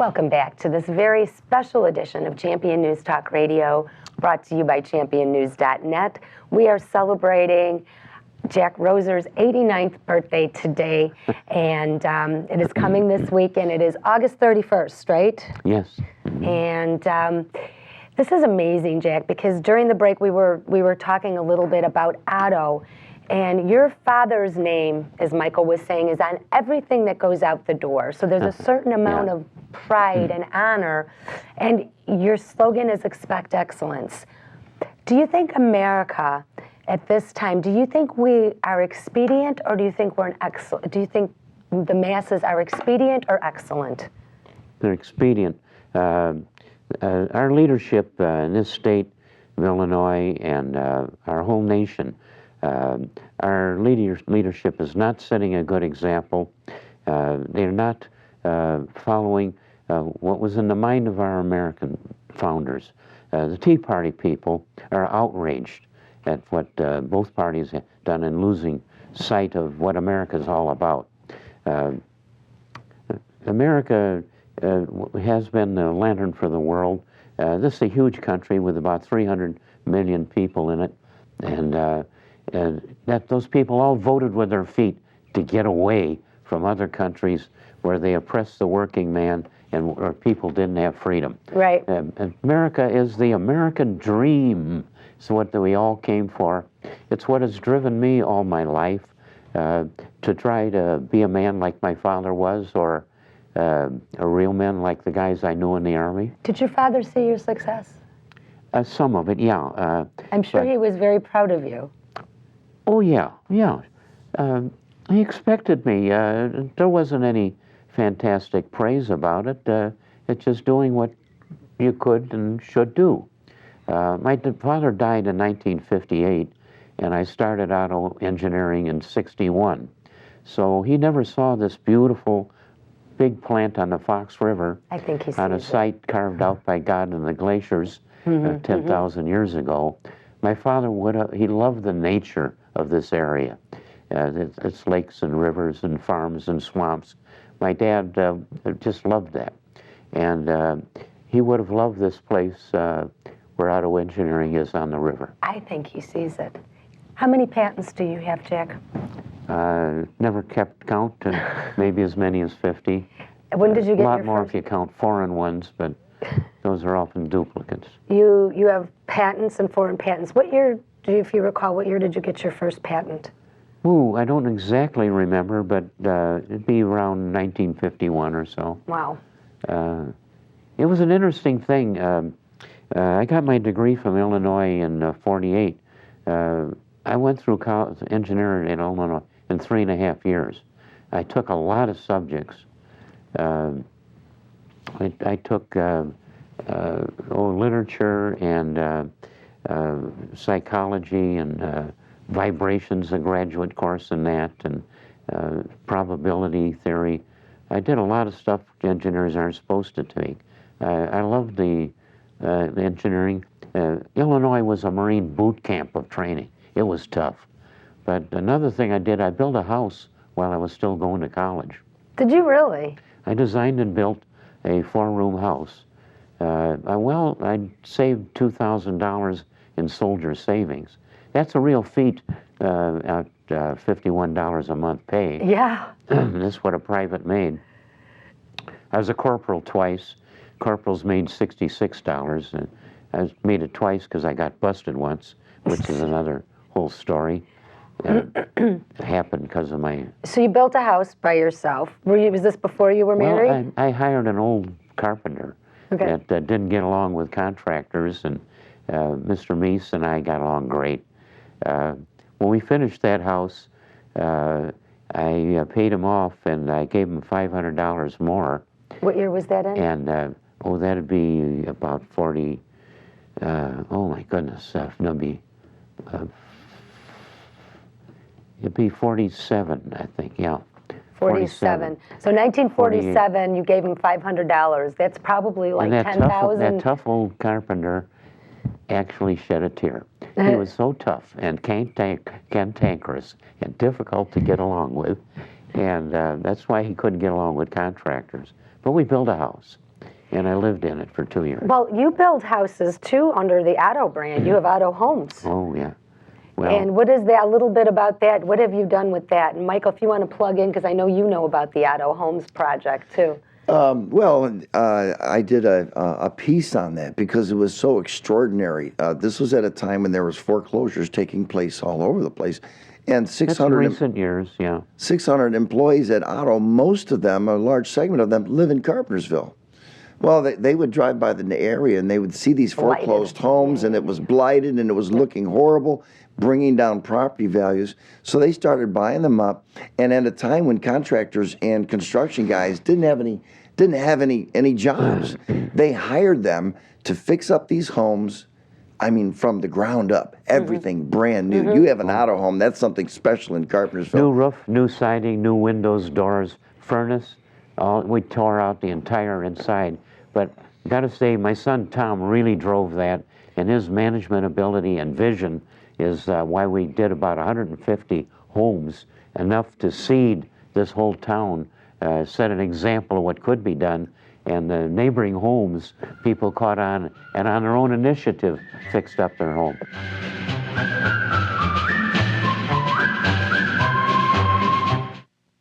Welcome back to this very special edition of Champion News Talk Radio, brought to you by championnews.net. We are celebrating Jack Roeser's 89th birthday today, and it is coming this week, and it is August 31st, right? Yes. And this is amazing, Jack, because during the break we were talking a little bit about Otto, and your father's name, as Michael was saying, is on everything that goes out the door. So there's a certain amount of pride and honor, and your slogan is expect excellence. Do you think America at this time, do you think we are expedient, or do you think we're do you think the masses are expedient or excellent? They're expedient. Our leadership in this state of Illinois and our whole nation, our leadership is not setting a good example. They're not following what was in the mind of our American founders. The Tea Party people are outraged at what both parties have done in losing sight of what America is all about. America has been the lantern for the world. This is a huge country with about 300 million people in it, and that those people all voted with their feet to get away from other countries where they oppressed the working man and where people didn't have freedom. Right. America is the American dream. It's what we all came for. It's what has driven me all my life, to try to be a man like my father was, or a real man like the guys I knew in the Army. Did your father see your success? Some of it, yeah. I'm sure he was very proud of you. Oh, yeah. He expected me. There wasn't any fantastic praise about it. It's just doing what you could and should do. My father died in 1958, and I started Otto Engineering in '61. So he never saw this beautiful big plant on the Fox River. I think he on a site carved out by God in the glaciers 10,000 years ago. My father he loved the nature of this area. It's lakes and rivers and farms and swamps. My dad just loved that. And he would have loved this place where Otto Engineering is on the river. I think he sees it. How many patents do you have, Jack? Never kept count, and maybe as many as 50. When did you get your A lot more first? if you count foreign ones, but those are often duplicates. You have patents and foreign patents. What year, if you recall, what year did you get your first patent? Ooh, I don't exactly remember, but it'd be around 1951 or so. Wow. It was an interesting thing. I got my degree from Illinois in '48. I went through engineering in Illinois in 3.5 years. I took a lot of subjects. I took literature and psychology and vibrations, a graduate course in that, and probability theory. I did a lot of stuff engineers aren't supposed to take. I loved the engineering. Illinois was a Marine boot camp of training. It was tough. But another thing I did, I built a house while I was still going to college. Did you really? I designed and built a 4-room house. I saved $2,000 in soldier savings. That's a real feat at $51 a month pay. Yeah. That's what a private made. I was a corporal twice. Corporals made $66. And I made it twice because I got busted once, which is another whole story. It happened because of my... So you built a house by yourself. Was this before you were married? Well, I hired an old carpenter that didn't get along with contractors, and Mr. Meese and I got along great. When we finished that house, I paid him off, and I gave him $500 more. What year was that in? And, that'd be about 40... oh, my goodness. It'd be 47, I think, yeah. 47. So 1947, you gave him $500. That's probably like $10,000. That tough old carpenter actually shed a tear. He was so tough and cantankerous and difficult to get along with, and that's why he couldn't get along with contractors. But we built a house. and I lived in it for 2 years. Well, you build houses too under the Otto brand. You have Otto Homes. Oh, yeah. Well, And what is that, a little bit about that? What have you done with that? And Michael, if you want to plug in, because I know you know about the Otto Homes project too. I did a piece on that because it was so extraordinary. This was at a time when there was foreclosures taking place all over the place. And it's 600, recent years, yeah. 600 employees at Otto, most of them, a large segment of them, live in Carpentersville. Well, they would drive by the area and they would see these foreclosed homes, and it was blighted and it was looking horrible, bringing down property values. So they started buying them up. And at a time when contractors and construction guys didn't have any jobs, they hired them to fix up these homes. I mean, from the ground up, everything brand new. You have an Otto home, that's something special in Carpentersville. New roof, new siding, new windows, doors, furnace. We tore out the entire inside. But got to say, my son Tom really drove that, and his management ability and vision is why we did about 150 homes, enough to seed this whole town, set an example of what could be done. And the neighboring homes, people caught on and on their own initiative fixed up their home.